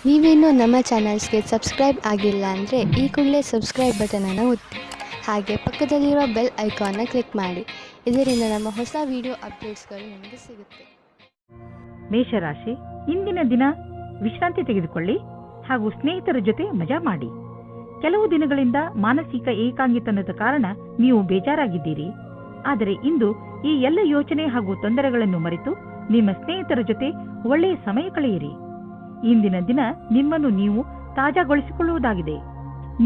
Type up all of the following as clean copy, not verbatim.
ನೀವೇನೂ ನಮ್ಮ ಚಾನಲ್ಸ್ಗೆ ಸಬ್ಸ್ಕ್ರೈಬ್ ಆಗಿಲ್ಲ ಅಂದರೆ ಈ ಕೂಡಲೇ ಸಬ್ಸ್ಕ್ರೈಬ್ ಬಟನನ್ನು ಒತ್ತಿ ಹಾಗೆ ಪಕ್ಕದಲ್ಲಿರೋ ಬೆಲ್ ಐಕಾನ್ನ ಕ್ಲಿಕ್ ಮಾಡಿ. ಇದರಿಂದ ನಮ್ಮ ಹೊಸ ವಿಡಿಯೋ ಅಪ್ಡೇಟ್ಸ್ಗಳು ನಿಮಗೆ ಸಿಗುತ್ತೆ. ಮೇಷರಾಶಿ, ಇಂದಿನ ದಿನ ವಿಶ್ರಾಂತಿ ತೆಗೆದುಕೊಳ್ಳಿ ಹಾಗೂ ಸ್ನೇಹಿತರ ಜೊತೆ ಮಜಾ ಮಾಡಿ. ಕೆಲವು ದಿನಗಳಿಂದ ಮಾನಸಿಕ ಏಕಾಂಗಿತನದ ಕಾರಣ ನೀವು ಬೇಜಾರಾಗಿದ್ದೀರಿ. ಆದರೆ ಇಂದು ಈ ಎಲ್ಲ ಯೋಚನೆ ಹಾಗೂ ತೊಂದರೆಗಳನ್ನು ಮರೆತು ನಿಮ್ಮ ಸ್ನೇಹಿತರ ಜೊತೆ ಒಳ್ಳೆಯ ಸಮಯ ಕಳೆಯಿರಿ. ಇಂದಿನ ದಿನ ನಿಮ್ಮನ್ನು ನೀವು ತಾಜಾಗೊಳಿಸಿಕೊಳ್ಳುವುದಾಗಿದೆ.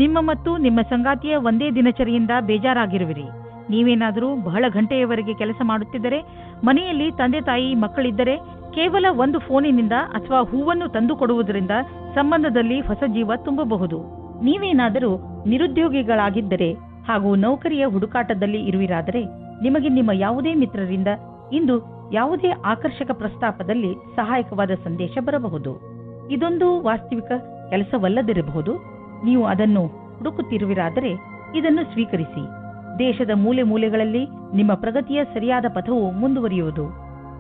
ನಿಮ್ಮ ಮತ್ತು ನಿಮ್ಮ ಸಂಗಾತಿಯ ಒಂದೇ ದಿನಚರಿಯಿಂದ ಬೇಜಾರಾಗಿರುವಿರಿ. ನೀವೇನಾದರೂ ಬಹಳ ಗಂಟೆಯವರೆಗೆ ಕೆಲಸ ಮಾಡುತ್ತಿದ್ದರೆ, ಮನೆಯಲ್ಲಿ ತಂದೆ ತಾಯಿ ಮಕ್ಕಳಿದ್ದರೆ ಕೇವಲ ಒಂದು ಫೋನಿನಿಂದ ಅಥವಾ ಹೂವನ್ನು ತಂದು ಕೊಡುವುದರಿಂದ ಸಂಬಂಧದಲ್ಲಿ ಹೊಸ ಜೀವ ತುಂಬಬಹುದು. ನೀವೇನಾದರೂ ನಿರುದ್ಯೋಗಿಗಳಾಗಿದ್ದರೆ ಹಾಗೂ ನೌಕರಿಯ ಹುಡುಕಾಟದಲ್ಲಿ ಇರುವಿರಾದರೆ, ನಿಮಗೆ ನಿಮ್ಮ ಯಾವುದೇ ಮಿತ್ರರಿಂದ ಇಂದು ಯಾವುದೇ ಆಕರ್ಷಕ ಪ್ರಸ್ತಾಪದಲ್ಲಿ ಸಹಾಯಕವಾದ ಸಂದೇಶ ಬರಬಹುದು. ಇದೊಂದು ವಾಸ್ತವಿಕ ಕೆಲಸವಲ್ಲದಿರಬಹುದು. ನೀವು ಅದನ್ನು ಹುಡುಕುತ್ತಿರುವಿರಾದರೆ ಇದನ್ನು ಸ್ವೀಕರಿಸಿ. ದೇಶದ ಮೂಲೆ ಮೂಲೆಗಳಲ್ಲಿ ನಿಮ್ಮ ಪ್ರಗತಿಯ ಸರಿಯಾದ ಪಥವು ಮುಂದುವರಿಯುವುದು.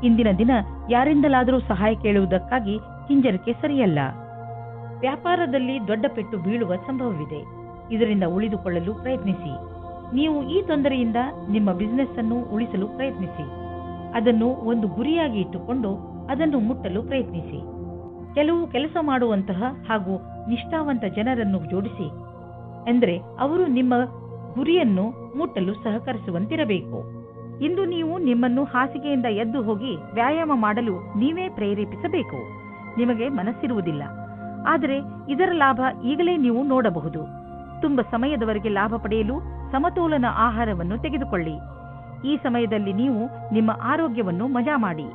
ಇಂದಿನ ದಿನ ಯಾರಿಂದಲಾದರೂ ಸಹಾಯ ಕೇಳುವುದಕ್ಕಾಗಿ ಹಿಂಜರಿಕೆ ಸರಿಯಲ್ಲ. ವ್ಯಾಪಾರದಲ್ಲಿ ದೊಡ್ಡ ಪೆಟ್ಟು ಬೀಳುವ ಸಂಭವವಿದೆ. ಇದರಿಂದ ಉಳಿದುಕೊಳ್ಳಲು ಪ್ರಯತ್ನಿಸಿ. ನೀವು ಈ ತೊಂದರೆಯಿಂದ ನಿಮ್ಮ ಬಿಸಿನೆಸ್ ಅನ್ನು ಉಳಿಸಲು ಪ್ರಯತ್ನಿಸಿ. ಅದನ್ನು ಒಂದು ಗುರಿಯಾಗಿ ಇಟ್ಟುಕೊಂಡು ಅದನ್ನು ಮುಟ್ಟಲು ಪ್ರಯತ್ನಿಸಿ. ಕೆಲವು ಕೆಲಸ ಮಾಡುವಂತಹ ಹಾಗೂ ನಿಷ್ಠಾವಂತ ಜನರನ್ನು ಜೋಡಿಸಿ, ಎಂದರೆ ಅವರು ನಿಮ್ಮ ಗುರಿಯನ್ನು ಮುಟ್ಟಲು ಸಹಕರಿಸುವಂತಿರಬೇಕು. ಇಂದು ನೀವು ನಿಮ್ಮನ್ನು ಹಾಸಿಗೆಯಿಂದ ಎದ್ದು ಹೋಗಿ ವ್ಯಾಯಾಮ ಮಾಡಲು ನೀವೇ ಪ್ರೇರೇಪಿಸಬೇಕು. ನಿಮಗೆ ಮನಸ್ಸಿರುವುದಿಲ್ಲ, ಆದರೆ ಇದರ ಲಾಭ ಈಗಲೇ ನೀವು ನೋಡಬಹುದು. ತುಂಬ ಸಮಯದವರೆಗೆ ಲಾಭ ಪಡೆಯಲು ಸಮತೋಲನ ಆಹಾರವನ್ನು ತೆಗೆದುಕೊಳ್ಳಿ. ಈ ಸಮಯದಲ್ಲಿ ನೀವು ನಿಮ್ಮ ಆರೋಗ್ಯವನ್ನು ಮಜಾ ಮಾಡಿ.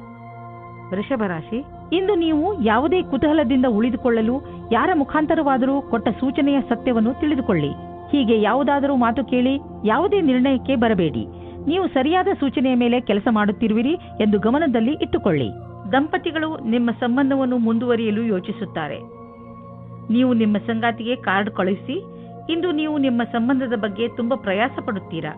ವೃಷಭ ರಾಶಿ, ಇಂದು ನೀವು ಯಾವುದೇ ಕುತೂಹಲದಿಂದ ಉಳಿದುಕೊಳ್ಳಲು ಯಾರ ಮುಖಾಂತರವಾದರೂ ಕೊಟ್ಟ ಸೂಚನೆಯ ಸತ್ಯವನ್ನು ತಿಳಿದುಕೊಳ್ಳಿ. ಹೀಗೆ ಯಾವುದಾದರೂ ಮಾತು ಕೇಳಿ ಯಾವುದೇ ನಿರ್ಣಯಕ್ಕೆ ಬರಬೇಡಿ. ನೀವು ಸರಿಯಾದ ಸೂಚನೆಯ ಮೇಲೆ ಕೆಲಸ ಮಾಡುತ್ತಿರುವಿರಿ ಎಂದು ಗಮನದಲ್ಲಿ ಇಟ್ಟುಕೊಳ್ಳಿ. ದಂಪತಿಗಳು ನಿಮ್ಮ ಸಂಬಂಧವನ್ನು ಮುಂದುವರಿಯಲು ಯೋಚಿಸುತ್ತಾರೆ. ನೀವು ನಿಮ್ಮ ಸಂಗಾತಿಗೆ ಕಾರ್ಡ್ ಕಳುಹಿಸಿ. ಇಂದು ನೀವು ನಿಮ್ಮ ಸಂಬಂಧದ ಬಗ್ಗೆ ತುಂಬಾ ಪ್ರಯಾಸ ಪಡುತ್ತೀರಾ.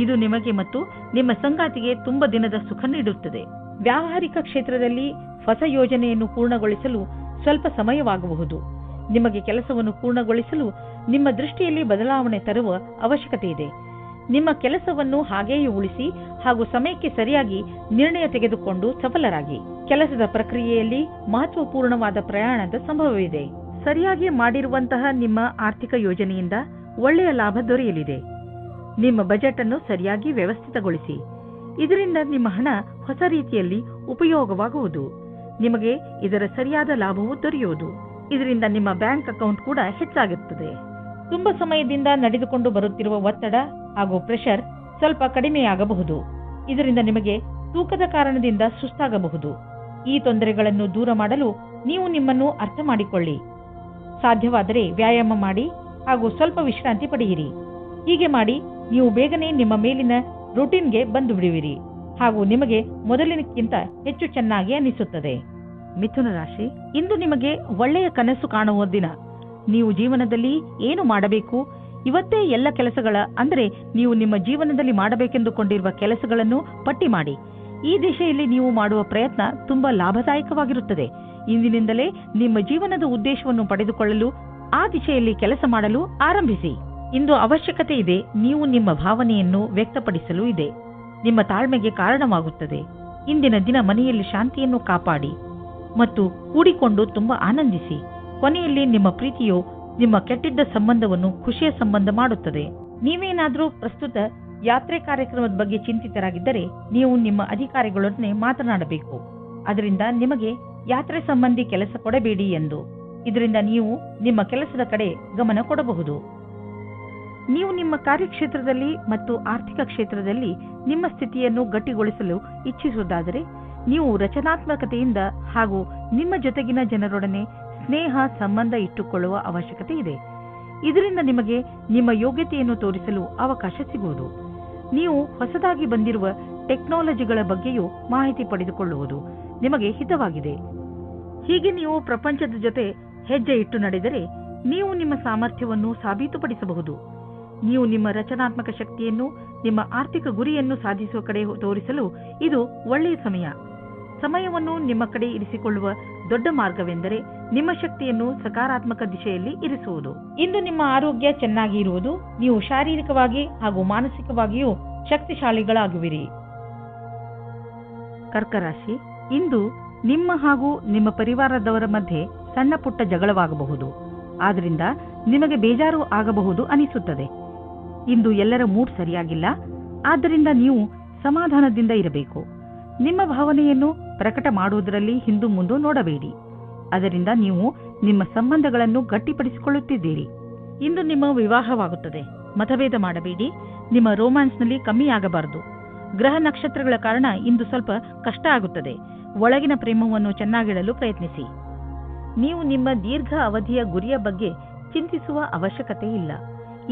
ಇದು ನಿಮಗೆ ಮತ್ತು ನಿಮ್ಮ ಸಂಗಾತಿಗೆ ತುಂಬ ದಿನದ ಸುಖ ನೀಡುತ್ತದೆ. ವ್ಯಾವಹಾರಿಕ ಕ್ಷೇತ್ರದಲ್ಲಿ ಹೊಸ ಯೋಜನೆಯನ್ನು ಪೂರ್ಣಗೊಳಿಸಲು ಸ್ವಲ್ಪ ಸಮಯವಾಗಬಹುದು. ನಿಮಗೆ ಕೆಲಸವನ್ನು ಪೂರ್ಣಗೊಳಿಸಲು ನಿಮ್ಮ ದೃಷ್ಟಿಯಲ್ಲಿ ಬದಲಾವಣೆ ತರುವ ಅವಶ್ಯಕತೆ ಇದೆ. ನಿಮ್ಮ ಕೆಲಸವನ್ನು ಹಾಗೆಯೇ ಉಳಿಸಿ ಹಾಗೂ ಸಮಯಕ್ಕೆ ಸರಿಯಾಗಿ ನಿರ್ಣಯ ತೆಗೆದುಕೊಂಡು ಸಫಲರಾಗಿ. ಕೆಲಸದ ಪ್ರಕ್ರಿಯೆಯಲ್ಲಿ ಮಹತ್ವಪೂರ್ಣವಾದ ಪ್ರಯಾಣದ ಸಂಭವವಿದೆ. ಸರಿಯಾಗಿ ಮಾಡಿರುವಂತಹ ನಿಮ್ಮ ಆರ್ಥಿಕ ಯೋಜನೆಯಿಂದ ಒಳ್ಳೆಯ ಲಾಭ ದೊರೆಯಲಿದೆ. ನಿಮ್ಮ ಬಜೆಟ್ ಅನ್ನು ಸರಿಯಾಗಿ ವ್ಯವಸ್ಥಿತಗೊಳಿಸಿ. ಇದರಿಂದ ನಿಮ್ಮ ಹಣ ಹೊಸ ರೀತಿಯಲ್ಲಿ ಉಪಯೋಗವಾಗುವುದು. ನಿಮಗೆ ಇದರ ಸರಿಯಾದ ಲಾಭವೂ ದೊರೆಯುವುದು. ಇದರಿಂದ ನಿಮ್ಮ ಬ್ಯಾಂಕ್ ಅಕೌಂಟ್ ಕೂಡ ಹೆಚ್ಚಾಗುತ್ತದೆ. ತುಂಬಾ ಸಮಯದಿಂದ ನಡೆದುಕೊಂಡು ಬರುತ್ತಿರುವ ಒತ್ತಡ ಹಾಗೂ ಪ್ರೆಷರ್ ಸ್ವಲ್ಪ ಕಡಿಮೆಯಾಗಬಹುದು. ಇದರಿಂದ ನಿಮಗೆ ತೂಕದ ಕಾರಣದಿಂದ ಸುಸ್ತಾಗಬಹುದು. ಈ ತೊಂದರೆಗಳನ್ನು ದೂರ ಮಾಡಲು ನೀವು ನಿಮ್ಮನ್ನು ಅರ್ಥ ಮಾಡಿಕೊಳ್ಳಿ. ಸಾಧ್ಯವಾದರೆ ವ್ಯಾಯಾಮ ಮಾಡಿ ಹಾಗೂ ಸ್ವಲ್ಪ ವಿಶ್ರಾಂತಿ ಪಡೆಯಿರಿ. ಹೀಗೆ ಮಾಡಿ ನೀವು ಬೇಗನೆ ನಿಮ್ಮ ಮೇಲಿನ ರೂಟೀನ್ಗೆ ಬಂದು ಬಿಡುವಿರಿ ಹಾಗೂ ನಿಮಗೆ ಮೊದಲಿನಕ್ಕಿಂತ ಹೆಚ್ಚು ಚೆನ್ನಾಗಿ ಅನಿಸುತ್ತದೆ. ಮಿಥುನ ರಾಶಿ, ಇಂದು ನಿಮಗೆ ಒಳ್ಳೆಯ ಕನಸು ಕಾಣುವ ದಿನ. ನೀವು ಜೀವನದಲ್ಲಿ ಏನು ಮಾಡಬೇಕು, ಇವತ್ತೇ ಎಲ್ಲ ಕೆಲಸಗಳ ಅಂದರೆ ನೀವು ನಿಮ್ಮ ಜೀವನದಲ್ಲಿ ಮಾಡಬೇಕೆಂದುಕೊಂಡಿರುವ ಕೆಲಸಗಳನ್ನು ಪಟ್ಟಿ ಮಾಡಿ. ಈ ದಿಶೆಯಲ್ಲಿ ನೀವು ಮಾಡುವ ಪ್ರಯತ್ನ ತುಂಬಾ ಲಾಭದಾಯಕವಾಗಿರುತ್ತದೆ. ಇಂದಿನಿಂದಲೇ ನಿಮ್ಮ ಜೀವನದ ಉದ್ದೇಶವನ್ನು ಪಡೆದುಕೊಳ್ಳಲು ಆ ದಿಶೆಯಲ್ಲಿ ಕೆಲಸ ಮಾಡಲು ಆರಂಭಿಸಿ. ಇಂದು ಅವಶ್ಯಕತೆ ಇದೆ. ನೀವು ನಿಮ್ಮ ಭಾವನೆಯನ್ನು ವ್ಯಕ್ತಪಡಿಸಲು ಇದೆ. ನಿಮ್ಮ ತಾಳ್ಮೆಗೆ ಕಾರಣವಾಗುತ್ತದೆ. ಇಂದಿನ ದಿನ ಮನೆಯಲ್ಲಿ ಶಾಂತಿಯನ್ನು ಕಾಪಾಡಿ ಮತ್ತು ಕೂಡಿಕೊಂಡು ತುಂಬಾ ಆನಂದಿಸಿ. ಕೊನೆಯಲ್ಲಿ ನಿಮ್ಮ ಪ್ರೀತಿಯು ನಿಮ್ಮ ಕೆಟ್ಟಿದ್ದ ಸಂಬಂಧವನ್ನು ಖುಷಿಯ ಸಂಬಂಧ ಮಾಡುತ್ತದೆ. ನೀವೇನಾದರೂ ಪ್ರಸ್ತುತ ಯಾತ್ರೆ ಕಾರ್ಯಕ್ರಮದ ಬಗ್ಗೆ ಚಿಂತಿತರಾಗಿದ್ದರೆ ನೀವು ನಿಮ್ಮ ಅಧಿಕಾರಿಗಳೊಡನೆ ಮಾತನಾಡಬೇಕು. ಅದರಿಂದ ನಿಮಗೆ ಯಾತ್ರೆ ಸಂಬಂಧಿ ಕೆಲಸ ಕೊಡಬೇಡಿ ಎಂದು. ಇದರಿಂದ ನೀವು ನಿಮ್ಮ ಕೆಲಸದ ಕಡೆ ಗಮನ ಕೊಡಬಹುದು. ನೀವು ನಿಮ್ಮ ಕಾರ್ಯಕ್ಷೇತ್ರದಲ್ಲಿ ಮತ್ತು ಆರ್ಥಿಕ ಕ್ಷೇತ್ರದಲ್ಲಿ ನಿಮ್ಮ ಸ್ಥಿತಿಯನ್ನು ಗಟ್ಟಿಗೊಳಿಸಲು ಇಚ್ಛಿಸುವುದಾದರೆ ನೀವು ರಚನಾತ್ಮಕತೆಯಿಂದ ಹಾಗೂ ನಿಮ್ಮ ಜೊತೆಗಿನ ಜನರೊಡನೆ ಸ್ನೇಹ ಸಂಬಂಧ ಇಟ್ಟುಕೊಳ್ಳುವ ಅವಶ್ಯಕತೆ ಇದೆ. ಇದರಿಂದ ನಿಮಗೆ ನಿಮ್ಮ ಯೋಗ್ಯತೆಯನ್ನು ತೋರಿಸಲು ಅವಕಾಶ ಸಿಗುವುದು. ನೀವು ಹೊಸದಾಗಿ ಬಂದಿರುವ ಟೆಕ್ನಾಲಜಿಗಳ ಬಗ್ಗೆಯೂ ಮಾಹಿತಿ ಪಡೆದುಕೊಳ್ಳುವುದು ನಿಮಗೆ ಹಿತವಾಗಿದೆ. ಹೀಗೆ ನೀವು ಪ್ರಪಂಚದ ಜೊತೆ ಹೆಜ್ಜೆ ಇಟ್ಟು ನಡೆದರೆ ನೀವು ನಿಮ್ಮ ಸಾಮರ್ಥ್ಯವನ್ನು ಸಾಬೀತುಪಡಿಸಬಹುದು. ನೀವು ನಿಮ್ಮ ರಚನಾತ್ಮಕ ಶಕ್ತಿಯನ್ನು ನಿಮ್ಮ ಆರ್ಥಿಕ ಗುರಿಯನ್ನು ಸಾಧಿಸುವ ಕಡೆ ತೋರಿಸಲು ಇದು ಒಳ್ಳೆಯ ಸಮಯ. ಸಮಯವನ್ನು ನಿಮ್ಮ ಕಡೆ ಇರಿಸಿಕೊಳ್ಳುವ ದೊಡ್ಡ ಮಾರ್ಗವೆಂದರೆ ನಿಮ್ಮ ಶಕ್ತಿಯನ್ನು ಸಕಾರಾತ್ಮಕ ದಿಶೆಯಲ್ಲಿ ಇರಿಸುವುದು. ಇಂದು ನಿಮ್ಮ ಆರೋಗ್ಯ ಚೆನ್ನಾಗಿ ಇರುವುದು, ನೀವು ಶಾರೀರಿಕವಾಗಿ ಹಾಗೂ ಮಾನಸಿಕವಾಗಿಯೂ ಶಕ್ತಿಶಾಲಿಗಳಾಗುವಿರಿ. ಕರ್ಕ ರಾಶಿ, ಇಂದು ನಿಮ್ಮ ಹಾಗೂ ನಿಮ್ಮ ಪರಿವಾರದವರ ಮಧ್ಯೆ ಸಣ್ಣ ಪುಟ್ಟ ಜಗಳವಾಗಬಹುದು. ಆದ್ದರಿಂದ ನಿಮಗೆ ಬೇಜಾರು ಆಗಬಹುದು ಅನಿಸುತ್ತದೆ. ಇಂದು ಎಲ್ಲರ ಮೂಡ್ ಸರಿಯಾಗಿಲ್ಲ, ಆದ್ದರಿಂದ ನೀವು ಸಮಾಧಾನದಿಂದ ಇರಬೇಕು. ನಿಮ್ಮ ಭಾವನೆಯನ್ನು ಪ್ರಕಟ ಮಾಡುವುದರಲ್ಲಿ ಹಿಂದು ಮುಂದು ನೋಡಬೇಡಿ. ಅದರಿಂದ ನೀವು ನಿಮ್ಮ ಸಂಬಂಧಗಳನ್ನು ಗಟ್ಟಿಪಡಿಸಿಕೊಳ್ಳುತ್ತಿದ್ದೀರಿ. ಇಂದು ನಿಮ್ಮ ವಿವಾಹವಾಗುತ್ತದೆ. ಮತಭೇದ ಮಾಡಬೇಡಿ. ನಿಮ್ಮ ರೋಮ್ಯಾನ್ಸ್ನಲ್ಲಿ ಕಮ್ಮಿಯಾಗಬಾರದು. ಗ್ರಹ ನಕ್ಷತ್ರಗಳ ಕಾರಣ ಇಂದು ಸ್ವಲ್ಪ ಕಷ್ಟ ಆಗುತ್ತದೆ. ಒಳಗಿನ ಪ್ರೇಮವನ್ನು ಚೆನ್ನಾಗಿಡಲು ಪ್ರಯತ್ನಿಸಿ. ನೀವು ನಿಮ್ಮ ದೀರ್ಘ ಅವಧಿಯ ಗುರಿಯ ಬಗ್ಗೆ ಚಿಂತಿಸುವ ಅವಶ್ಯಕತೆ ಇಲ್ಲ.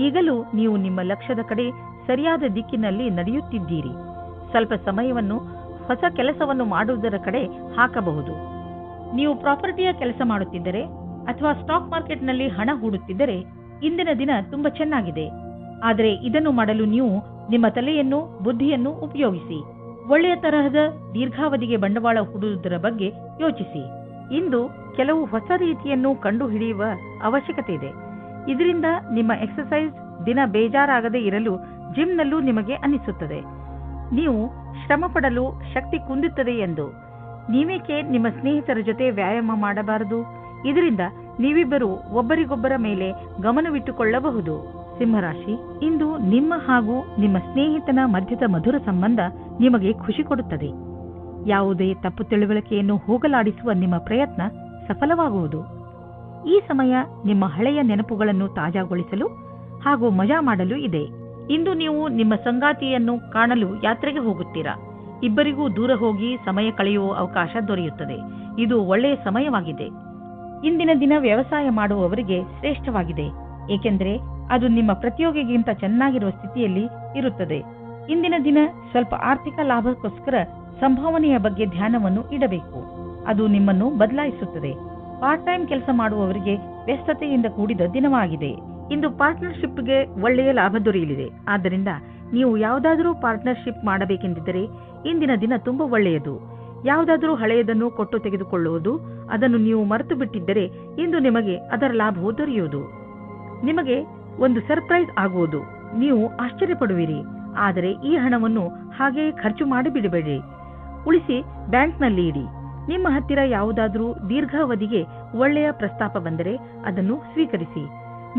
ಈಗಲೂ ನೀವು ನಿಮ್ಮ ಲಕ್ಷ್ಯದ ಕಡೆ ಸರಿಯಾದ ದಿಕ್ಕಿನಲ್ಲಿ ನಡೆಯುತ್ತಿದ್ದೀರಿ. ಸ್ವಲ್ಪ ಸಮಯವನ್ನು ಹೊಸ ಕೆಲಸವನ್ನು ಮಾಡುವುದರ ಕಡೆ ಹಾಕಬಹುದು. ನೀವು ಪ್ರಾಪರ್ಟಿಯ ಕೆಲಸ ಮಾಡುತ್ತಿದ್ದರೆ ಅಥವಾ ಸ್ಟಾಕ್ ಮಾರ್ಕೆಟ್ನಲ್ಲಿ ಹಣ ಹೂಡುತ್ತಿದ್ದರೆ ಇಂದಿನ ದಿನ ತುಂಬಾ ಚೆನ್ನಾಗಿದೆ. ಆದರೆ ಇದನ್ನು ಮಾಡಲು ನೀವು ನಿಮ್ಮ ತಲೆಯನ್ನು, ಬುದ್ಧಿಯನ್ನು ಉಪಯೋಗಿಸಿ. ಒಳ್ಳೆಯ ತರಹದ ದೀರ್ಘಾವಧಿಗೆ ಬಂಡವಾಳ ಹೂಡುವುದರ ಬಗ್ಗೆ ಯೋಚಿಸಿ. ಇಂದು ಕೆಲವು ಹೊಸ ರೀತಿಯನ್ನು ಕಂಡುಹಿಡಿಯುವ ಅವಶ್ಯಕತೆ ಇದೆ. ಇದರಿಂದ ನಿಮ್ಮ ಎಕ್ಸರ್ಸೈಸ್ ದಿನ ಬೇಜಾರಾಗದೇ ಇರಲು ಜಿಮ್ನಲ್ಲೂ ನಿಮಗೆ ಅನಿಸುತ್ತದೆ. ನೀವು ಶ್ರಮ ಪಡಲು ಶಕ್ತಿ ಕುಂದುತ್ತದೆ ಎಂದು. ನೀವೇಕೆ ನಿಮ್ಮ ಸ್ನೇಹಿತರ ಜೊತೆ ವ್ಯಾಯಾಮ ಮಾಡಬಾರದು? ಇದರಿಂದ ನೀವಿಬ್ಬರು ಒಬ್ಬರಿಗೊಬ್ಬರ ಮೇಲೆ ಗಮನವಿಟ್ಟುಕೊಳ್ಳಬಹುದು. ಸಿಂಹರಾಶಿ, ಇಂದು ನಿಮ್ಮ ಹಾಗೂ ನಿಮ್ಮ ಸ್ನೇಹಿತನ ಮಧ್ಯದ ಮಧುರ ಸಂಬಂಧ ನಿಮಗೆ ಖುಷಿ ಕೊಡುತ್ತದೆ. ಯಾವುದೇ ತಪ್ಪು ತಿಳುವಳಿಕೆಯನ್ನು ಹೋಗಲಾಡಿಸುವ ನಿಮ್ಮ ಪ್ರಯತ್ನ ಸಫಲವಾಗುವುದು. ಈ ಸಮಯ ನಿಮ್ಮ ಹಳೆಯ ನೆನಪುಗಳನ್ನು ತಾಜಾಗೊಳಿಸಲು ಹಾಗೂ ಮಜಾ ಮಾಡಲು ಇದೆ. ಇಂದು ನೀವು ನಿಮ್ಮ ಸಂಗಾತಿಯನ್ನು ಕಾಣಲು ಯಾತ್ರೆಗೆ ಹೋಗುತ್ತೀರಾ. ಇಬ್ಬರಿಗೂ ದೂರ ಹೋಗಿ ಸಮಯ ಕಳೆಯುವ ಅವಕಾಶ ದೊರೆಯುತ್ತದೆ. ಇದು ಒಳ್ಳೆಯ ಸಮಯವಾಗಿದೆ. ಇಂದಿನ ದಿನ ವ್ಯವಸಾಯ ಮಾಡುವವರಿಗೆ ಶ್ರೇಷ್ಠವಾಗಿದೆ, ಏಕೆಂದರೆ ಅದು ನಿಮ್ಮ ಪ್ರತಿಯೋಗಿಗಿಂತ ಚೆನ್ನಾಗಿರುವ ಸ್ಥಿತಿಯಲ್ಲಿ ಇರುತ್ತದೆ. ಇಂದಿನ ದಿನ ಸ್ವಲ್ಪ ಆರ್ಥಿಕ ಲಾಭಕ್ಕೋಸ್ಕರ ಸಂಭಾವನೆಯ ಬಗ್ಗೆ ಧ್ಯಾನವನ್ನು ಇಡಬೇಕು. ಅದು ನಿಮ್ಮನ್ನು ಬದಲಾಯಿಸುತ್ತದೆ. ಪಾರ್ಟ್ ಟೈಮ್ ಕೆಲಸ ಮಾಡುವವರಿಗೆ ವ್ಯಸ್ತತೆಯಿಂದ ಕೂಡಿದ ದಿನವಾಗಿದೆ. ಇಂದು ಪಾರ್ಟ್ನರ್ಶಿಪ್ಗೆ ಒಳ್ಳೆಯ ಲಾಭ ದೊರೆಯಲಿದೆ. ಆದ್ದರಿಂದ ನೀವು ಯಾವುದಾದರೂ ಪಾರ್ಟ್ನರ್ಶಿಪ್ ಮಾಡಬೇಕೆಂದಿದ್ದರೆ ಇಂದಿನ ದಿನ ತುಂಬಾ ಒಳ್ಳೆಯದು. ಯಾವುದಾದರೂ ಹಳೆಯದನ್ನು ಕೊಟ್ಟು ತೆಗೆದುಕೊಳ್ಳುವುದು, ಅದನ್ನು ನೀವು ಮರೆತು ಬಿಟ್ಟಿದ್ದರೆ ಇಂದು ನಿಮಗೆ ಅದರ ಲಾಭವು ದೊರೆಯುವುದು. ನಿಮಗೆ ಒಂದು ಸರ್ಪ್ರೈಸ್ ಆಗುವುದು. ನೀವು ಆಶ್ಚರ್ಯಪಡುವಿರಿ. ಆದರೆ ಈ ಹಣವನ್ನು ಹಾಗೆಯೇ ಖರ್ಚು ಮಾಡಿಬಿಡಬೇಡಿ. ಉಳಿಸಿ ಬ್ಯಾಂಕ್ನಲ್ಲಿ ಇಡಿ. ನಿಮ್ಮ ಹತ್ತಿರ ಯಾವುದಾದರೂ ದೀರ್ಘಾವಧಿಗೆ ಒಳ್ಳೆಯ ಪ್ರಸ್ತಾಪ ಬಂದರೆ ಅದನ್ನು ಸ್ವೀಕರಿಸಿ.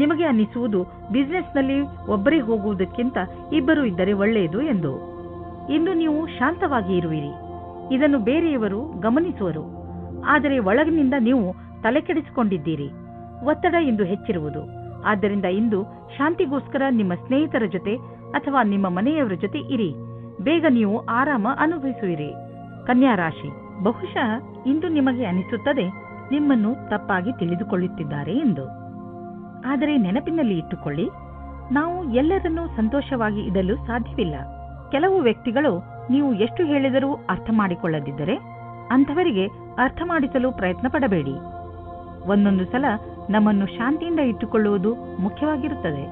ನಿಮಗೆ ಅನ್ನಿಸುವುದು ಬಿಸಿನೆಸ್ನಲ್ಲಿ ಒಬ್ಬರೇ ಹೋಗುವುದಕ್ಕಿಂತ ಇಬ್ಬರು ಇದ್ದರೆ ಒಳ್ಳೆಯದು ಎಂದು. ಇಂದು ನೀವು ಶಾಂತವಾಗಿ ಇರುವಿರಿ. ಇದನ್ನು ಬೇರೆಯವರು ಗಮನಿಸುವರು. ಆದರೆ ಒಳಗಿನಿಂದ ನೀವು ತಲೆಕೆಡಿಸಿಕೊಂಡಿದ್ದೀರಿ. ಒತ್ತಡ ಇಂದು ಹೆಚ್ಚಿರುವುದು. ಆದ್ದರಿಂದ ಇಂದು ಶಾಂತಿಗೋಸ್ಕರ ನಿಮ್ಮ ಸ್ನೇಹಿತರ ಜೊತೆ ಅಥವಾ ನಿಮ್ಮ ಮನೆಯವರ ಜೊತೆ ಇರಿ. ಬೇಗ ನೀವು ಆರಾಮ ಅನುಭವಿಸುವಿರಿ. ಕನ್ಯಾ ರಾಶಿ, ಬಹುಶಃ ಇಂದು ನಿಮಗೆ ಅನಿಸುತ್ತದೆ ನಿಮ್ಮನ್ನು ತಪ್ಪಾಗಿ ತಿಳಿದುಕೊಳ್ಳುತ್ತಿದ್ದಾರೆ ಎಂದು. ಆದರೆ ನೆನಪಿನಲ್ಲಿ ಇಟ್ಟುಕೊಳ್ಳಿ, ನಾವು ಎಲ್ಲರನ್ನೂ ಸಂತೋಷವಾಗಿ ಇಡಲು ಸಾಧ್ಯವಿಲ್ಲ. ಕೆಲವು ವ್ಯಕ್ತಿಗಳು ನೀವು ಎಷ್ಟು ಹೇಳಿದರೂ ಅರ್ಥ ಮಾಡಿಕೊಳ್ಳದಿದ್ದರೆ ಅಂಥವರಿಗೆ ಅರ್ಥ ಮಾಡಿಸಲು ಪ್ರಯತ್ನ ಪಡಬೇಡಿ. ಒಂದೊಂದು ಸಲ ನಮ್ಮನ್ನು ಶಾಂತಿಯಿಂದ ಇಟ್ಟುಕೊಳ್ಳುವುದು ಮುಖ್ಯವಾಗಿರುತ್ತದೆ.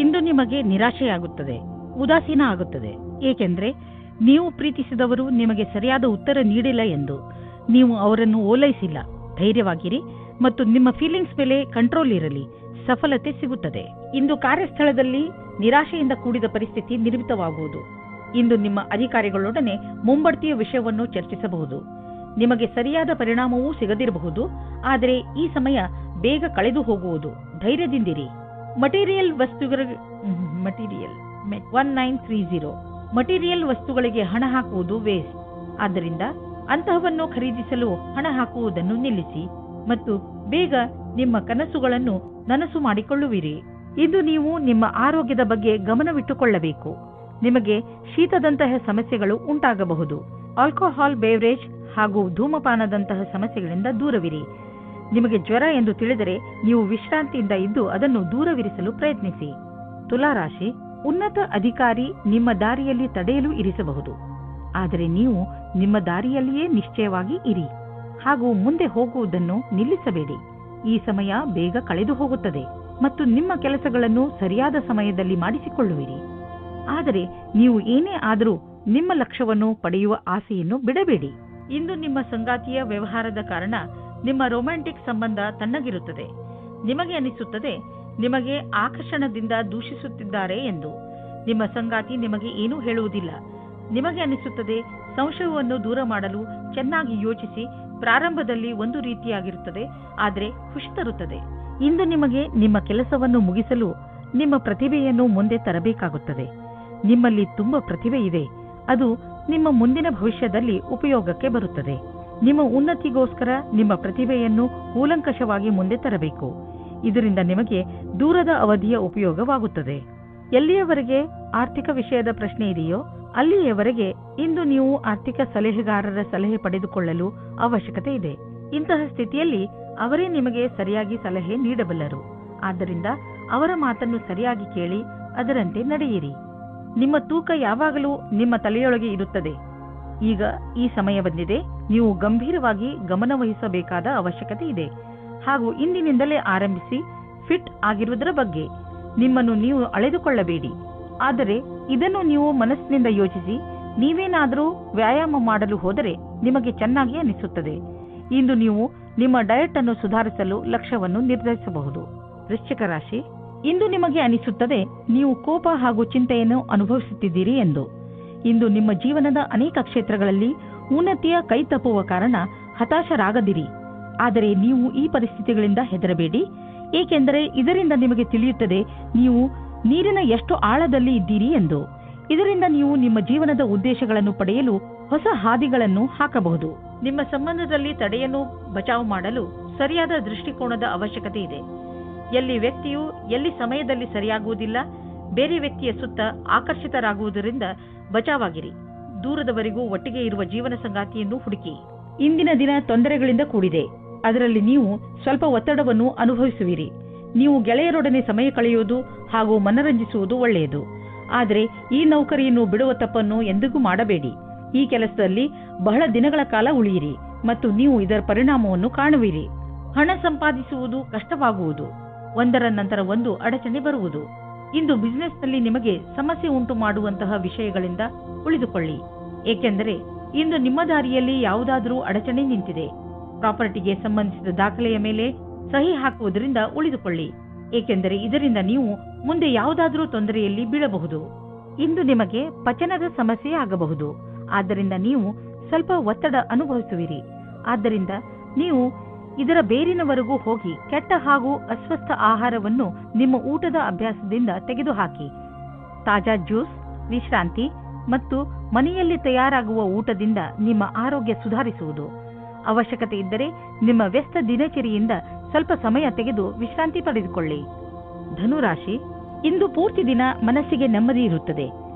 ಇಂದು ನಿಮಗೆ ನಿರಾಶೆಯಾಗುತ್ತದೆ, ಉದಾಸೀನ ಆಗುತ್ತದೆ, ಏಕೆಂದರೆ ನೀವು ಪ್ರೀತಿಸಿದವರು ನಿಮಗೆ ಸರಿಯಾದ ಉತ್ತರ ನೀಡಿಲ್ಲ ಎಂದು. ನೀವು ಅವರನ್ನು ಓಲೈಸಿಲ್ಲ. ಧೈರ್ಯವಾಗಿರಿ ಮತ್ತು ನಿಮ್ಮ ಫೀಲಿಂಗ್ಸ್ ಮೇಲೆ ಕಂಟ್ರೋಲ್ ಇರಲಿ. ಸಫಲತೆ ಸಿಗುತ್ತದೆ. ಇಂದು ಕಾರ್ಯಸ್ಥಳದಲ್ಲಿ ನಿರಾಶೆಯಿಂದ ಕೂಡಿದ ಪರಿಸ್ಥಿತಿ ನಿರ್ಮಿತವಾಗುವುದು. ಇಂದು ನಿಮ್ಮ ಅಧಿಕಾರಿಗಳೊಡನೆ ಮುಂಬಡ್ತಿಯ ವಿಷಯವನ್ನು ಚರ್ಚಿಸಬಹುದು. ನಿಮಗೆ ಸರಿಯಾದ ಪರಿಣಾಮವೂ ಸಿಗದಿರಬಹುದು. ಆದರೆ ಈ ಸಮಯ ಬೇಗ ಕಳೆದು ಹೋಗುವುದು. ಧೈರ್ಯದಿಂದಿರಿ. ಮಟೀರಿಯಲ್ 1930 ಮಟೀರಿಯಲ್ ವಸ್ತುಗಳಿಗೆ ಹಣ ಹಾಕುವುದು ವೇಸ್ಟ್. ಆದ್ದರಿಂದ ಅಂತಹವನ್ನು ಖರೀದಿಸಲು ಹಣ ಹಾಕುವುದನ್ನು ನಿಲ್ಲಿಸಿ ಮತ್ತು ಬೇಗ ನಿಮ್ಮ ಕನಸುಗಳನ್ನು ನನಸು ಮಾಡಿಕೊಳ್ಳುವಿರಿ. ಇಂದು ನೀವು ನಿಮ್ಮ ಆರೋಗ್ಯದ ಬಗ್ಗೆ ಗಮನವಿಟ್ಟುಕೊಳ್ಳಬೇಕು. ನಿಮಗೆ ಶೀತದಂತಹ ಸಮಸ್ಯೆಗಳು ಉಂಟಾಗಬಹುದು. ಆಲ್ಕೋಹಾಲ್ ಬೇವರೇಜ್ ಹಾಗೂ ಧೂಮಪಾನದಂತಹ ಸಮಸ್ಯೆಗಳಿಂದ ದೂರವಿರಿ. ನಿಮಗೆ ಜ್ವರ ಎಂದು ತಿಳಿದರೆ ನೀವು ವಿಶ್ರಾಂತಿಯಿಂದ ಇದ್ದು ಅದನ್ನು ದೂರವಿರಿಸಲು ಪ್ರಯತ್ನಿಸಿ. ತುಲಾರಾಶಿ, ಉನ್ನತ ಅಧಿಕಾರಿ ನಿಮ್ಮ ದಾರಿಯಲ್ಲಿ ತಡೆಯಲು ಇರಿಸಬಹುದು. ಆದರೆ ನೀವು ನಿಮ್ಮ ದಾರಿಯಲ್ಲಿಯೇ ನಿಶ್ಚಯವಾಗಿ ಇರಿ ಹಾಗೂ ಮುಂದೆ ಹೋಗುವುದನ್ನು ನಿಲ್ಲಿಸಬೇಡಿ. ಈ ಸಮಯ ಬೇಗ ಕಳೆದು ಹೋಗುತ್ತದೆ ಮತ್ತು ನಿಮ್ಮ ಕೆಲಸಗಳನ್ನು ಸರಿಯಾದ ಸಮಯದಲ್ಲಿ ಮಾಡಿಸಿಕೊಳ್ಳುವಿರಿ. ಆದರೆ ನೀವು ಏನೇ ಆದರೂ ನಿಮ್ಮ ಲಕ್ಷ್ಯವನ್ನು ಪಡೆಯುವ ಆಸೆಯನ್ನು ಬಿಡಬೇಡಿ. ಇಂದು ನಿಮ್ಮ ಸಂಗಾತಿಯ ವ್ಯವಹಾರದ ಕಾರಣ ನಿಮ್ಮ ರೊಮ್ಯಾಂಟಿಕ್ ಸಂಬಂಧ ತಣ್ಣಗಿರುತ್ತದೆ. ನಿಮಗೆ ಅನಿಸುತ್ತದೆ ನಿಮಗೆ ಆಕರ್ಷಣದಿಂದ ದೂಷಿಸುತ್ತಿದ್ದಾರೆ ಎಂದು. ನಿಮ್ಮ ಸಂಗಾತಿ ನಿಮಗೆ ಏನೂ ಹೇಳುವುದಿಲ್ಲ. ನಿಮಗೆ ಅನಿಸುತ್ತದೆ ಸಂಶಯವನ್ನು ದೂರ ಮಾಡಲು ಚೆನ್ನಾಗಿ ಯೋಚಿಸಿ. ಪ್ರಾರಂಭದಲ್ಲಿ ಒಂದು ರೀತಿಯಾಗಿರುತ್ತದೆ, ಆದರೆ ಖುಷಿ ತರುತ್ತದೆ. ಇಂದು ನಿಮಗೆ ನಿಮ್ಮ ಕೆಲಸವನ್ನು ಮುಗಿಸಲು ನಿಮ್ಮ ಪ್ರತಿಭೆಯನ್ನು ಮುಂದೆ ತರಬೇಕಾಗುತ್ತದೆ. ನಿಮ್ಮಲ್ಲಿ ತುಂಬಾ ಪ್ರತಿಭೆ ಇದೆ. ಅದು ನಿಮ್ಮ ಮುಂದಿನ ಭವಿಷ್ಯದಲ್ಲಿ ಉಪಯೋಗಕ್ಕೆ ಬರುತ್ತದೆ. ನಿಮ್ಮ ಉನ್ನತಿಗೋಸ್ಕರ ನಿಮ್ಮ ಪ್ರತಿಭೆಯನ್ನು ಕೂಲಂಕಷವಾಗಿ ಮುಂದೆ ತರಬೇಕು. ಇದರಿಂದ ನಿಮಗೆ ದೂರದ ಅವಧಿಯ ಉಪಯೋಗವಾಗುತ್ತದೆ. ಎಲ್ಲಿಯವರೆಗೆ ಆರ್ಥಿಕ ವಿಷಯದ ಪ್ರಶ್ನೆ ಇದೆಯೋ ಅಲ್ಲಿಯವರೆಗೆ ಇಂದು ನೀವು ಆರ್ಥಿಕ ಸಲಹೆಗಾರರ ಸಲಹೆ ಪಡೆದುಕೊಳ್ಳಲು ಅವಶ್ಯಕತೆ ಇದೆ. ಇಂತಹ ಸ್ಥಿತಿಯಲ್ಲಿ ಅವರೇ ನಿಮಗೆ ಸರಿಯಾಗಿ ಸಲಹೆ ನೀಡಬಲ್ಲರು. ಆದ್ದರಿಂದ ಅವರ ಮಾತನ್ನು ಸರಿಯಾಗಿ ಕೇಳಿ ಅದರಂತೆ ನಡೆಯಿರಿ. ನಿಮ್ಮ ತೂಕ ಯಾವಾಗಲೂ ನಿಮ್ಮ ತಲೆಯೊಳಗೆ ಇರುತ್ತದೆ. ಈಗ ಈ ಸಮಯ ಬಂದಿದೆ. ನೀವು ಗಂಭೀರವಾಗಿ ಗಮನವಹಿಸಬೇಕಾದ ಅವಶ್ಯಕತೆ ಇದೆ. ಹಾಗೂ ಇಂದಿನಿಂದಲೇ ಆರಂಭಿಸಿ ಫಿಟ್ ಆಗಿರುವುದರ ಬಗ್ಗೆ ನಿಮ್ಮನ್ನು ನೀವು ಅಳೆದುಕೊಳ್ಳಬೇಡಿ. ಆದರೆ ಇದನ್ನು ನೀವು ಮನಸ್ಸಿನಿಂದ ಯೋಚಿಸಿ. ನೀವೇನಾದರೂ ವ್ಯಾಯಾಮ ಮಾಡಲು ಹೋದರೆ ನಿಮಗೆ ಚೆನ್ನಾಗಿ ಅನಿಸುತ್ತದೆ. ಇಂದು ನೀವು ನಿಮ್ಮ ಡಯಟ್ ಅನ್ನು ಸುಧಾರಿಸಲು ಲಕ್ಷ್ಯವನ್ನು ನಿರ್ಧರಿಸಬಹುದು. ವೃಶ್ಚಿಕ ರಾಶಿ, ಇಂದು ನಿಮಗೆ ಅನಿಸುತ್ತದೆ ನೀವು ಕೋಪ ಹಾಗೂ ಚಿಂತೆಯನ್ನು ಅನುಭವಿಸುತ್ತಿದ್ದೀರಿ ಎಂದು. ಇಂದು ನಿಮ್ಮ ಜೀವನದ ಅನೇಕ ಕ್ಷೇತ್ರಗಳಲ್ಲಿ ಉನ್ನತಿಯ ಕೈ ತಪ್ಪುವ ಕಾರಣ ಹತಾಶರಾಗದಿರಿ. ಆದರೆ ನೀವು ಈ ಪರಿಸ್ಥಿತಿಗಳಿಂದ ಹೆದರಬೇಡಿ, ಏಕೆಂದರೆ ಇದರಿಂದ ನಿಮಗೆ ತಿಳಿಯುತ್ತದೆ ನೀವು ನೀರಿನ ಎಷ್ಟು ಆಳದಲ್ಲಿ ಇದ್ದೀರಿ ಎಂದು. ಇದರಿಂದ ನೀವು ನಿಮ್ಮ ಜೀವನದ ಉದ್ದೇಶಗಳನ್ನು ಪಡೆಯಲು ಹೊಸ ಹಾದಿಗಳನ್ನು ಹಾಕಬಹುದು. ನಿಮ್ಮ ಸಂಬಂಧದಲ್ಲಿ ತಡೆಯನ್ನು ಬಚಾವು ಮಾಡಲು ಸರಿಯಾದ ದೃಷ್ಟಿಕೋನದ ಅವಶ್ಯಕತೆ ಇದೆ. ಎಲ್ಲಿ ವ್ಯಕ್ತಿಯು ಎಲ್ಲಿ ಸಮಯದಲ್ಲಿ ಸರಿಯಾಗುವುದಿಲ್ಲ, ಬೇರೆ ವ್ಯಕ್ತಿಯ ಸುತ್ತ ಆಕರ್ಷಿತರಾಗುವುದರಿಂದ ಬಚಾವಾಗಿರಿ. ದೂರದವರೆಗೂ ಒಟ್ಟಿಗೆ ಇರುವ ಜೀವನ ಸಂಗಾತಿಯನ್ನು ಹುಡುಕಿ. ಇಂದಿನ ದಿನ ತೊಂದರೆಗಳಿಂದ ಕೂಡಿದೆ. ಅದರಲ್ಲಿ ನೀವು ಸ್ವಲ್ಪ ಒತ್ತಡವನ್ನು ಅನುಭವಿಸುವಿರಿ. ನೀವು ಗೆಳೆಯರೊಡನೆ ಸಮಯ ಕಳೆಯುವುದು ಹಾಗೂ ಮನರಂಜಿಸುವುದು ಒಳ್ಳೆಯದು. ಆದರೆ ಈ ನೌಕರಿಯನ್ನು ಬಿಡುವ ತಪ್ಪನ್ನು ಎಂದಿಗೂ ಮಾಡಬೇಡಿ. ಈ ಕೆಲಸದಲ್ಲಿ ಬಹಳ ದಿನಗಳ ಕಾಲ ಉಳಿಯಿರಿ ಮತ್ತು ನೀವು ಇದರ ಪರಿಣಾಮವನ್ನು ಕಾಣುವಿರಿ. ಹಣ ಸಂಪಾದಿಸುವುದು ಕಷ್ಟವಾಗುವುದು. ಒಂದರ ನಂತರ ಒಂದು ಅಡಚಣೆ ಬರುವುದು. ಇಂದು ಬಿಸಿನೆಸ್ನಲ್ಲಿ ನಿಮಗೆ ಸಮಸ್ಯೆ ಉಂಟು ಮಾಡುವಂತಹ ವಿಷಯಗಳಿಂದ ಉಳಿದುಕೊಳ್ಳಿ, ಏಕೆಂದರೆ ಇಂದು ನಿಮ್ಮ ದಾರಿಯಲ್ಲಿ ಯಾವುದಾದರೂ ಅಡಚಣೆ ನಿಂತಿದೆ. ಪ್ರಾಪರ್ಟಿಗೆ ಸಂಬಂಧಿಸಿದ ದಾಖಲೆಯ ಮೇಲೆ ಸಹಿ ಹಾಕುವುದರಿಂದ ಉಳಿದುಕೊಳ್ಳಿ, ಏಕೆಂದರೆ ಇದರಿಂದ ನೀವು ಮುಂದೆ ಯಾವುದಾದರೂ ತೊಂದರೆಯಲ್ಲಿ ಬೀಳಬಹುದು. ಇಂದು ನಿಮಗೆ ಪಚನದ ಸಮಸ್ಯೆ ಆಗಬಹುದು. ಆದ್ದರಿಂದ ನೀವು ಸ್ವಲ್ಪ ಒತ್ತಡ ಅನುಭವಿಸುವಿರಿ. ಆದ್ದರಿಂದ ನೀವು ಇದರ ಬೇರಿನವರೆಗೂ ಹೋಗಿ ಕೆಟ್ಟ ಹಾಗೂ ಅಸ್ವಸ್ಥ ಆಹಾರವನ್ನು ನಿಮ್ಮ ಊಟದ ಅಭ್ಯಾಸದಿಂದ ತೆಗೆದುಹಾಕಿ. ತಾಜಾ ಜ್ಯೂಸ್, ವಿಶ್ರಾಂತಿ ಮತ್ತು ಮನೆಯಲ್ಲಿ ತಯಾರಾಗುವ ಊಟದಿಂದ ನಿಮ್ಮ ಆರೋಗ್ಯ ಸುಧಾರಿಸುವುದು. ಅವಶ್ಯಕತೆ ಇದ್ದರೆ ನಿಮ್ಮ ವ್ಯಸ್ತ ದಿನಚರಿಯಿಂದ ಸ್ವಲ್ಪ ಸಮಯ ತೆಗೆದು ವಿಶ್ರಾಂತಿ ಪಡೆದುಕೊಳ್ಳಿ. ಧನುರಾಶಿ, ಇಂದು ಪೂರ್ತಿ ದಿನ ಮನಸ್ಸಿಗೆ ನೆಮ್ಮದಿ ಇರುತ್ತದೆ.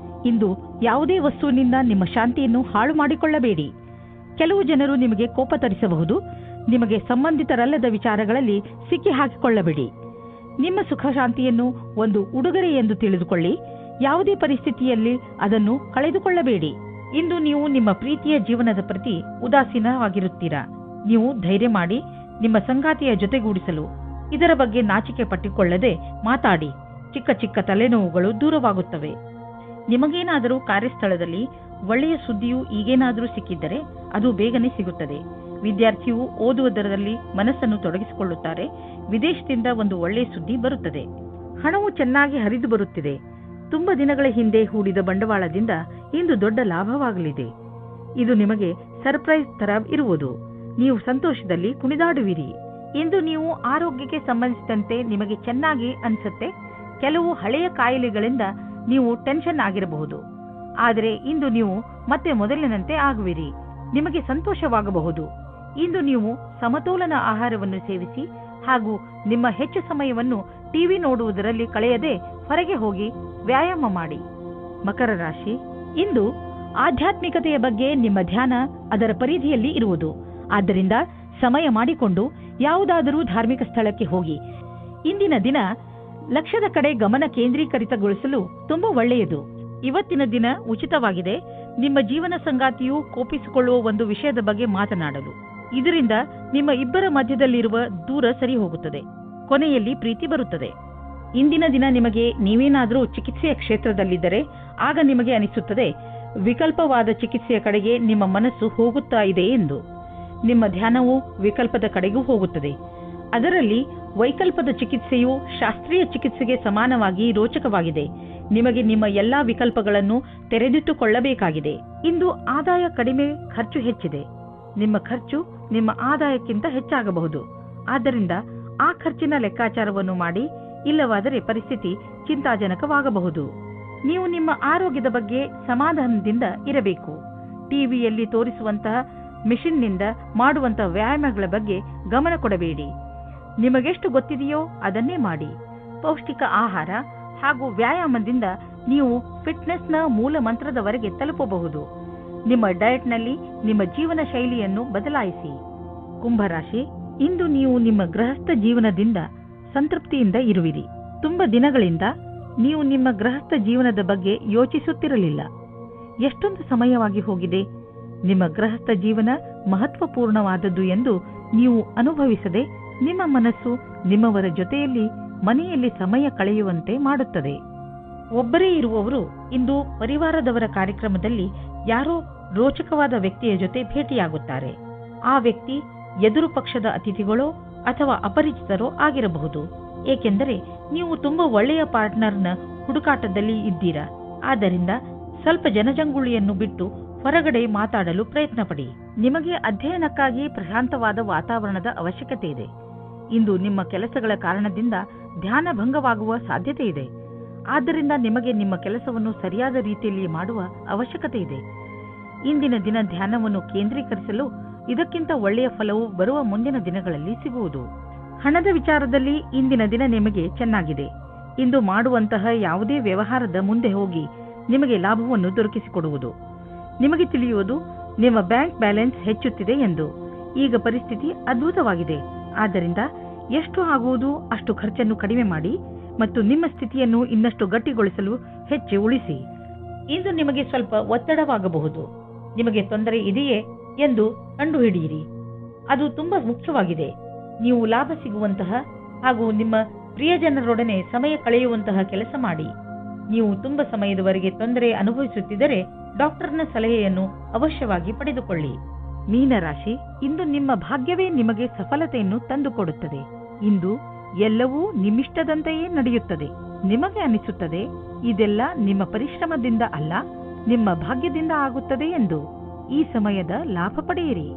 ಇಂದು ಯಾವುದೇ ವಸ್ತುವಿನಿಂದ ನಿಮ್ಮ ಶಾಂತಿಯನ್ನು ಹಾಳು ಮಾಡಿಕೊಳ್ಳಬೇಡಿ. ಕೆಲವು ಜನರು ನಿಮಗೆ ಕೋಪ ತರಿಸಬಹುದು. ನಿಮಗೆ ಸಂಬಂಧಿತರಲ್ಲದ ವಿಚಾರಗಳಲ್ಲಿ ಸಿಕ್ಕಿ ಹಾಕಿಕೊಳ್ಳಬೇಡಿ. ನಿಮ್ಮ ಸುಖ ಶಾಂತಿಯನ್ನು ಒಂದು ಉಡುಗೊರೆ ಎಂದು ತಿಳಿದುಕೊಳ್ಳಿ. ಯಾವುದೇ ಪರಿಸ್ಥಿತಿಯಲ್ಲಿ ಅದನ್ನು ಕಳೆದುಕೊಳ್ಳಬೇಡಿ. ಇಂದು ನೀವು ನಿಮ್ಮ ಪ್ರೀತಿಯ ಜೀವನದ ಪ್ರತಿ ಉದಾಸೀನವಾಗಿರುತ್ತೀರಾ. ನೀವು ಧೈರ್ಯ ಮಾಡಿ ನಿಮ್ಮ ಸಂಗಾತಿಯ ಜೊತೆಗೂಡಿಸಲು ಇದರ ಬಗ್ಗೆ ನಾಚಿಕೆ ಪಟ್ಟಿಕೊಳ್ಳದೆ ಮಾತಾಡಿ. ಚಿಕ್ಕ ಚಿಕ್ಕ ತಲೆನೋವುಗಳು ದೂರವಾಗುತ್ತವೆ. ನಿಮಗೇನಾದರೂ ಕಾರ್ಯಸ್ಥಳದಲ್ಲಿ ಒಳ್ಳೆಯ ಸುದ್ದಿಯು ಈಗೇನಾದರೂ ಸಿಕ್ಕಿದ್ದರೆ ಅದು ಬೇಗನೆ ಸಿಗುತ್ತದೆ. ವಿದ್ಯಾರ್ಥಿಯು ಓದುವುದರಲ್ಲಿ ಮನಸ್ಸನ್ನು ತೊಡಗಿಸಿಕೊಳ್ಳುತ್ತಾರೆ. ವಿದೇಶದಿಂದ ಒಂದು ಒಳ್ಳೆಯ ಸುದ್ದಿ ಬರುತ್ತದೆ. ಹಣವು ಚೆನ್ನಾಗಿ ಹರಿದು ಬರುತ್ತಿದೆ. ತುಂಬಾ ದಿನಗಳ ಹಿಂದೆ ಹೂಡಿದ ಬಂಡವಾಳದಿಂದ ಇಂದು ದೊಡ್ಡ ಲಾಭವಾಗಲಿದೆ. ಇದು ನಿಮಗೆ ಸರ್ಪ್ರೈಸ್ ತರ ಇರುವುದು. ನೀವು ಸಂತೋಷದಲ್ಲಿ ಕುಣಿದಾಡುವಿರಿ. ಇಂದು ನೀವು ಆರೋಗ್ಯಕ್ಕೆ ಸಂಬಂಧಿಸಿದಂತೆ ನಿಮಗೆ ಚೆನ್ನಾಗಿ ಅನಿಸುತ್ತೆ. ಕೆಲವು ಹಳೆಯ ಕಾಯಿಲೆಗಳಿಂದ ನೀವು ಟೆನ್ಷನ್ ಆಗಿರಬಹುದು. ಆದರೆ ಇಂದು ನೀವು ಮತ್ತೆ ಮೊದಲಿನಂತೆ ಆಗುವಿರಿ. ನಿಮಗೆ ಸಂತೋಷವಾಗಬಹುದು. ಇಂದು ನೀವು ಸಮತೋಲನ ಆಹಾರವನ್ನು ಸೇವಿಸಿ ಹಾಗೂ ನಿಮ್ಮ ಹೆಚ್ಚು ಸಮಯವನ್ನು ಟಿವಿ ನೋಡುವುದರಲ್ಲಿ ಕಳೆಯದೆ ಹೊರಗೆ ಹೋಗಿ ವ್ಯಾಯಾಮ ಮಾಡಿ. ಮಕರ ರಾಶಿ, ಇಂದು ಆಧ್ಯಾತ್ಮಿಕತೆಯ ಬಗ್ಗೆ ನಿಮ್ಮ ಧ್ಯಾನ ಅದರ ಪರಿಧಿಯಲ್ಲಿ ಇರುವುದು. ಆದ್ದರಿಂದ ಸಮಯ ಮಾಡಿಕೊಂಡು ಯಾವುದಾದರೂ ಧಾರ್ಮಿಕ ಸ್ಥಳಕ್ಕೆ ಹೋಗಿ. ಇಂದಿನ ದಿನ ಲಕ್ಷ್ಯದ ಕಡೆ ಗಮನ ಕೇಂದ್ರೀಕರಿತಗೊಳಿಸಲು ತುಂಬಾ ಒಳ್ಳೆಯದು. ಇವತ್ತಿನ ದಿನ ಉಚಿತವಾಗಿದೆ. ನಿಮ್ಮ ಜೀವನ ಸಂಗಾತಿಯು ಕೋಪಿಸಿಕೊಳ್ಳುವ ಒಂದು ವಿಷಯದ ಬಗ್ಗೆ ಮಾತನಾಡಲು. ಇದರಿಂದ ನಿಮ್ಮ ಇಬ್ಬರ ಮಧ್ಯದಲ್ಲಿರುವ ದೂರ ಸರಿ ಹೋಗುತ್ತದೆ. ಕೊನೆಯಲ್ಲಿ ಪ್ರೀತಿ ಬರುತ್ತದೆ. ಇಂದಿನ ದಿನ ನಿಮಗೆ ನೀವೇನಾದರೂ ಚಿಕಿತ್ಸೆಯ ಕ್ಷೇತ್ರದಲ್ಲಿದ್ದರೆ ಆಗ ನಿಮಗೆ ಅನಿಸುತ್ತದೆ ವಿಕಲ್ಪವಾದ ಚಿಕಿತ್ಸೆಯ ಕಡೆಗೆ ನಿಮ್ಮ ಮನಸ್ಸು ಹೋಗುತ್ತಾ ಇದೆ ಎಂದು. ನಿಮ್ಮ ಧ್ಯಾನವು ವಿಕಲ್ಪದ ಕಡೆಗೂ ಹೋಗುತ್ತದೆ. ಅದರಲ್ಲಿ ವೈಕಲ್ಪದ ಚಿಕಿತ್ಸೆಯು ಶಾಸ್ತ್ರೀಯ ಚಿಕಿತ್ಸೆಗೆ ಸಮಾನವಾಗಿ ರೋಚಕವಾಗಿದೆ. ನಿಮಗೆ ನಿಮ್ಮ ಎಲ್ಲಾ ವಿಕಲ್ಪಗಳನ್ನು ತೆರೆದಿಟ್ಟುಕೊಳ್ಳಬೇಕಾಗಿದೆ. ಇಂದು ಆದಾಯ ಕಡಿಮೆ, ಖರ್ಚು ಹೆಚ್ಚಿದೆ. ನಿಮ್ಮ ಖರ್ಚು ನಿಮ್ಮ ಆದಾಯಕ್ಕಿಂತ ಹೆಚ್ಚಾಗಬಹುದು. ಆದ್ದರಿಂದ ಆ ಖರ್ಚಿನ ಲೆಕ್ಕಾಚಾರವನ್ನು ಮಾಡಿ, ಇಲ್ಲವಾದರೆ ಪರಿಸ್ಥಿತಿ ಚಿಂತಾಜನಕವಾಗಬಹುದು. ನೀವು ನಿಮ್ಮ ಆರೋಗ್ಯದ ಬಗ್ಗೆ ಸಮಾಧಾನದಿಂದ ಇರಬೇಕು. ಟಿವಿಯಲ್ಲಿ ತೋರಿಸುವಂತಹ ಮಿಷನ್ನಿಂದ ಮಾಡುವಂತಹ ವ್ಯಾಯಾಮಗಳ ಬಗ್ಗೆ ಗಮನ ಕೊಡಬೇಡಿ. ನಿಮಗೆಷ್ಟು ಗೊತ್ತಿದೆಯೋ ಅದನ್ನೇ ಮಾಡಿ. ಪೌಷ್ಟಿಕ ಆಹಾರ ಹಾಗೂ ವ್ಯಾಯಾಮದಿಂದ ನೀವು ಫಿಟ್ನೆಸ್ನ ಮೂಲ ಮಂತ್ರದವರೆಗೆ ತಲುಪಬಹುದು. ನಿಮ್ಮ ಡಯಟ್ನಲ್ಲಿ ನಿಮ್ಮ ಜೀವನ ಶೈಲಿಯನ್ನು ಬದಲಾಯಿಸಿ. ಕುಂಭರಾಶಿ, ಇಂದು ನೀವು ನಿಮ್ಮ ಗೃಹಸ್ಥ ಜೀವನದಿಂದ ಸಂತೃಪ್ತಿಯಿಂದ ಇರುವಿರಿ. ತುಂಬ ದಿನಗಳಿಂದ ನೀವು ನಿಮ್ಮ ಗೃಹಸ್ಥ ಜೀವನದ ಬಗ್ಗೆ ಯೋಚಿಸುತ್ತಿರಲಿಲ್ಲ. ಎಷ್ಟೊಂದು ಸಮಯವಾಗಿ ಹೋಗಿದೆ. ನಿಮ್ಮ ಗೃಹಸ್ಥ ಜೀವನ ಮಹತ್ವಪೂರ್ಣವಾದದ್ದು ಎಂದು ನೀವು ಅನುಭವಿಸದೆ ನಿಮ್ಮ ಮನಸ್ಸು ನಿಮ್ಮವರ ಜೊತೆಯಲ್ಲಿ ಮನೆಯಲ್ಲಿ ಸಮಯ ಕಳೆಯುವಂತೆ ಮಾಡುತ್ತದೆ. ಒಬ್ಬರೇ ಇರುವವರು ಇಂದು ಪರಿವಾರದವರ ಕಾರ್ಯಕ್ರಮದಲ್ಲಿ ಯಾರೋ ರೋಚಕವಾದ ವ್ಯಕ್ತಿಯ ಜೊತೆ ಭೇಟಿಯಾಗುತ್ತಾರೆ. ಆ ವ್ಯಕ್ತಿ ಎದುರು ಪಕ್ಷದ ಅತಿಥಿಗಳೋ ಅಥವಾ ಅಪರಿಚಿತರೋ ಆಗಿರಬಹುದು. ಏಕೆಂದರೆ ನೀವು ತುಂಬಾ ಒಳ್ಳೆಯ ಪಾರ್ಟ್ನರ್ನ ಹುಡುಕಾಟದಲ್ಲಿ ಇದ್ದೀರಾ. ಆದ್ದರಿಂದ ಸ್ವಲ್ಪ ಜನಜಂಗುಳಿಯನ್ನು ಬಿಟ್ಟು ಹೊರಗಡೆ ಮಾತಾಡಲು ಪ್ರಯತ್ನ ಪಡಿ. ನಿಮಗೆ ಅಧ್ಯಯನಕ್ಕಾಗಿ ಪ್ರಶಾಂತವಾದ ವಾತಾವರಣದ ಅವಶ್ಯಕತೆ ಇದೆ. ಇಂದು ನಿಮ್ಮ ಕೆಲಸಗಳ ಕಾರಣದಿಂದ ಧ್ಯಾನ ಭಂಗವಾಗುವ ಸಾಧ್ಯತೆ ಇದೆ. ಆದ್ದರಿಂದ ನಿಮಗೆ ನಿಮ್ಮ ಕೆಲಸವನ್ನು ಸರಿಯಾದ ರೀತಿಯಲ್ಲಿ ಮಾಡುವ ಅವಶ್ಯಕತೆ ಇದೆ. ಇಂದಿನ ದಿನ ಧ್ಯಾನವನ್ನು ಕೇಂದ್ರೀಕರಿಸಲು ಇದಕ್ಕಿಂತ ಒಳ್ಳೆಯ ಫಲವು ಬರುವ ಮುಂದಿನ ದಿನಗಳಲ್ಲಿ ಸಿಗುವುದು. ಹಣದ ವಿಚಾರದಲ್ಲಿ ಇಂದಿನ ದಿನ ನಿಮಗೆ ಚೆನ್ನಾಗಿದೆ. ಇಂದು ಮಾಡುವಂತಹ ಯಾವುದೇ ವ್ಯವಹಾರದ ಮುಂದೆ ಹೋಗಿ ನಿಮಗೆ ಲಾಭವನ್ನು ದೊರಕಿಸಿಕೊಡುವುದು. ನಿಮಗೆ ತಿಳಿಯುವುದು ನಿಮ್ಮ ಬ್ಯಾಂಕ್ ಬ್ಯಾಲೆನ್ಸ್ ಹೆಚ್ಚುತ್ತಿದೆ ಎಂದು. ಈಗ ಪರಿಸ್ಥಿತಿ ಅದ್ಭುತವಾಗಿದೆ. ಆದ್ದರಿಂದ ಎಷ್ಟು ಆಗುವುದು ಅಷ್ಟು ಖರ್ಚನ್ನು ಕಡಿಮೆ ಮಾಡಿ ಮತ್ತು ನಿಮ್ಮ ಸ್ಥಿತಿಯನ್ನು ಇನ್ನಷ್ಟು ಗಟ್ಟಿಗೊಳಿಸಲು ಹೆಚ್ಚು ಉಳಿಸಿ. ಇಂದು ನಿಮಗೆ ಸ್ವಲ್ಪ ಒತ್ತಡವಾಗಬಹುದು. ನಿಮಗೆ ತೊಂದರೆ ಇದೆಯೇ ಎಂದು ಕಂಡುಹಿಡಿಯಿರಿ. ಅದು ತುಂಬಾ ಮುಖ್ಯವಾಗಿದೆ. ನೀವು ಲಾಭ ಸಿಗುವಂತಹ ಹಾಗೂ ನಿಮ್ಮ ಪ್ರಿಯಜನರೊಡನೆ ಸಮಯ ಕಳೆಯುವಂತಹ ಕೆಲಸ ಮಾಡಿ. ನೀವು ತುಂಬಾ ಸಮಯದವರೆಗೆ ತೊಂದರೆ ಅನುಭವಿಸುತ್ತಿದ್ದರೆ ಡಾಕ್ಟರ್ನ ಸಲಹೆಯನ್ನು ಅವಶ್ಯವಾಗಿ ಪಡೆದುಕೊಳ್ಳಿ. ಮೀನರಾಶಿ, ಇಂದು ನಿಮ್ಮ ಭಾಗ್ಯವೇ ನಿಮಗೆ ಸಫಲತೆಯನ್ನು ತಂದುಕೊಡುತ್ತದೆ. ಇಂದು ಎಲ್ಲವೂ ನಿಮ್ಮಿಷ್ಟದಂತೆಯೇ ನಡೆಯುತ್ತದೆ. ನಿಮಗೆ ಅನಿಸುತ್ತದೆ ಇದೆಲ್ಲ ನಿಮ್ಮ ಪರಿಶ್ರಮದಿಂದ ಅಲ್ಲ, ನಿಮ್ಮ ಭಾಗ್ಯದಿಂದ ಆಗುತ್ತದೆ ಎಂದು. ಈ ಸಮಯದ ಲಾಭ ಪಡೆಯಿರಿ.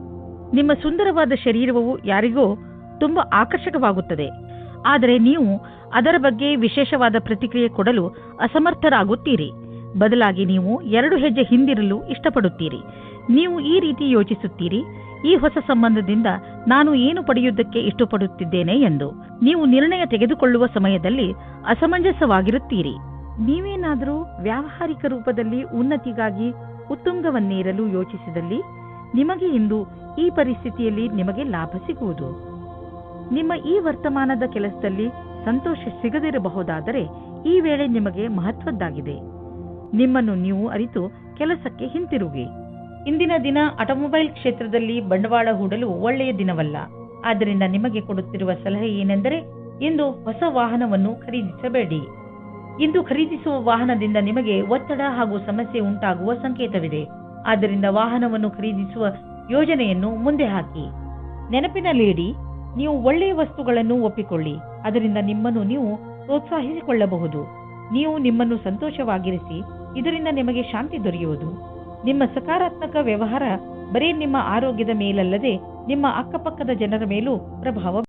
ನಿಮ್ಮ ಸುಂದರವಾದ ಶರೀರವು ಯಾರಿಗೋ ತುಂಬಾ ಆಕರ್ಷಕವಾಗುತ್ತದೆ. ಆದರೆ ನೀವು ಅದರ ಬಗ್ಗೆ ವಿಶೇಷವಾದ ಪ್ರತಿಕ್ರಿಯೆ ಕೊಡಲು ಅಸಮರ್ಥರಾಗುತ್ತೀರಿ. ಬದಲಾಗಿ ನೀವು 2 ಹೆಜ್ಜೆ ಹಿಂದಿರಲು ಇಷ್ಟಪಡುತ್ತೀರಿ. ನೀವು ಈ ರೀತಿ ಯೋಚಿಸುತ್ತೀರಿ, ಈ ಹೊಸ ಸಂಬಂಧದಿಂದ ನಾನು ಏನು ಪಡೆಯುವುದಕ್ಕೆ ಇಷ್ಟಪಡುತ್ತಿದ್ದೇನೆ ಎಂದು. ನೀವು ನಿರ್ಣಯ ತೆಗೆದುಕೊಳ್ಳುವ ಸಮಯದಲ್ಲಿ ಅಸಮಂಜಸವಾಗಿರುತ್ತೀರಿ. ನೀವೇನಾದರೂ ವ್ಯಾವಹಾರಿಕ ರೂಪದಲ್ಲಿ ಉನ್ನತಿಗಾಗಿ ಉತ್ತುಂಗವನ್ನೇರಲು ಯೋಚಿಸಿದಲ್ಲಿ ನಿಮಗೆ ಇಂದು ಈ ಪರಿಸ್ಥಿತಿಯಲ್ಲಿ ನಿಮಗೆ ಲಾಭ ಸಿಗುವುದು. ನಿಮ್ಮ ಈ ವರ್ತಮಾನದ ಕೆಲಸದಲ್ಲಿ ಸಂತೋಷ ಸಿಗದಿರಬಹುದಾದರೆ ಈ ವೇಳೆ ನಿಮಗೆ ಮಹತ್ವದ್ದಾಗಿದೆ. ನಿಮ್ಮನ್ನು ನೀವು ಅರಿತು ಕೆಲಸಕ್ಕೆ ಹಿಂತಿರುಗಿ. ಇಂದಿನ ದಿನ ಆಟೋಮೊಬೈಲ್ ಕ್ಷೇತ್ರದಲ್ಲಿ ಬಂಡವಾಳ ಹೂಡಲು ಒಳ್ಳೆಯ ದಿನವಲ್ಲ. ಆದ್ದರಿಂದ ನಿಮಗೆ ಕೊಡುತ್ತಿರುವ ಸಲಹೆ ಏನೆಂದರೆ ಇಂದು ಹೊಸ ವಾಹನವನ್ನು ಖರೀದಿಸಬೇಡಿ. ಇಂದು ಖರೀದಿಸುವ ವಾಹನದಿಂದ ನಿಮಗೆ ಒತ್ತಡ ಹಾಗೂ ಸಮಸ್ಯೆ ಉಂಟಾಗುವ ಸಂಕೇತವಿದೆ. ಆದ್ದರಿಂದ ವಾಹನವನ್ನು ಖರೀದಿಸುವ ಯೋಜನೆಯನ್ನು ಮುಂದೆ ಹಾಕಿ. ನೆನಪಿನಲ್ಲಿಡಿ, ನೀವು ಒಳ್ಳೆಯ ವಸ್ತುಗಳನ್ನು ಒಪ್ಪಿಕೊಳ್ಳಿ. ಅದರಿಂದ ನಿಮ್ಮನ್ನು ನೀವು ಪ್ರೋತ್ಸಾಹಿಸಿಕೊಳ್ಳಬಹುದು. ನೀವು ನಿಮ್ಮನ್ನು ಸಂತೋಷವಾಗಿರಿಸಿ, ಇದರಿಂದ ನಿಮಗೆ ಶಾಂತಿ ದೊರೆಯುವುದು. ನಿಮ್ಮ ಸಕಾರಾತ್ಮಕ ವ್ಯವಹಾರ ಬರೀ ನಿಮ್ಮ ಆರೋಗ್ಯದ ಮೇಲಲ್ಲದೆ ನಿಮ್ಮ ಅಕ್ಕಪಕ್ಕದ ಜನರ ಮೇಲೂ ಪ್ರಭಾವ